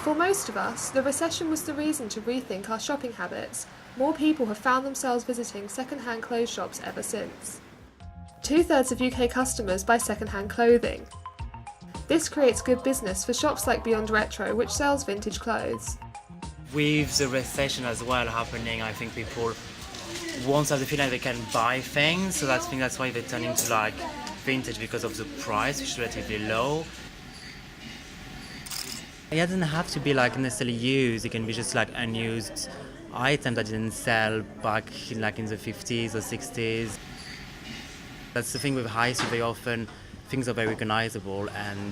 For most of us, the recession was the reason to rethink our shopping habits. More people have found themselves visiting second-hand clothes shops ever since. 2/3 of UK customers buy second-hand clothing. This creates good business for shops like Beyond Retro, which sells vintage clothes. With the recession as well happening, I think people won't have the feeling they can buy things, so I think that's why they're turning to like vintage because of the price, which is relatively low. It doesn't have to be like necessarily used, it can be just like unused item that didn't sell back in, like in the 50s or 60s. That's the thing with high street, very often things are very recognizable and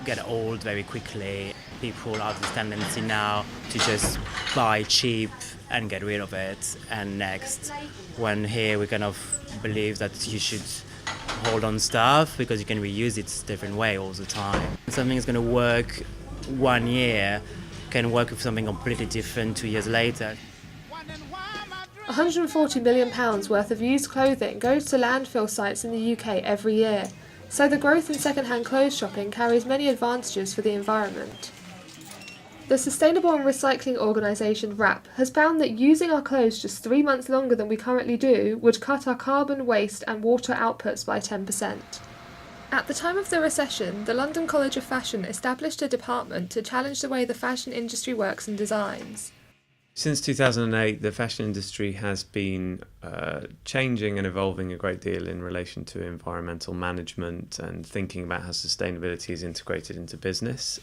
get old very quickly. People have this tendency now to just buy cheap and get rid of it, and next, when here we kind of believe that you should hold on stuff because you can reuse it a different way all the time. Something is going to work 1 year can work with something completely different 2 years later. £140 million worth of used clothing goes to landfill sites in the UK every year, so the growth in second-hand clothes shopping carries many advantages for the environment. The sustainable and recycling organisation WRAP has found that using our clothes just 3 months longer than we currently do would cut our carbon, waste and water outputs by 10%. At the time of the recession, the London College of Fashion established a department to challenge the way the fashion industry works and designs. Since 2008, the fashion industry has been changing and evolving a great deal in relation to environmental management and thinking about how sustainability is integrated into business.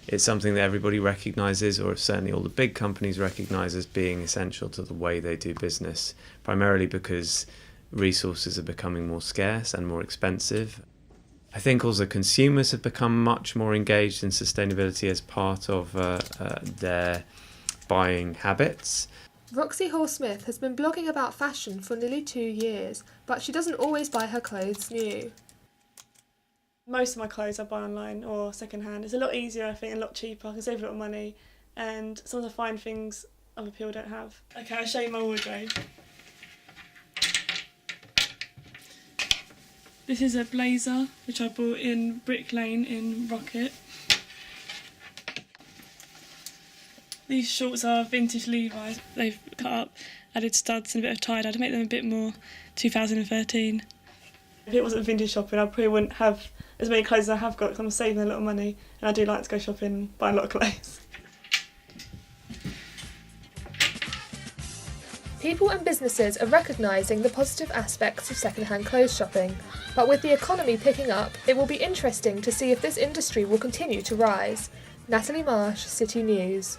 It's something that everybody recognises, or certainly all the big companies recognise as being essential to the way they do business, primarily because resources are becoming more scarce and more expensive. I think also consumers have become much more engaged in sustainability as part of their buying habits. Roxii Hoare-Smith has been blogging about fashion for nearly 2 years, but she doesn't always buy her clothes new. Most of my clothes I buy online or second hand. It's a lot easier, I think, and a lot cheaper. I can save a lot of money, and sometimes I find things other people don't have. Okay, I'll show you my wardrobe. This is a blazer which I bought in Brick Lane in Rocket. These shorts are vintage Levi's. They've cut up, added studs and a bit of tie-dye to make them a bit more 2013. If it wasn't vintage shopping, I probably wouldn't have as many clothes as I have got, because I'm saving a lot of money, and I do like to go shopping and buy a lot of clothes. People and businesses are recognising the positive aspects of second-hand clothes shopping, but with the economy picking up, it will be interesting to see if this industry will continue to rise. Natalie Marsh, City News.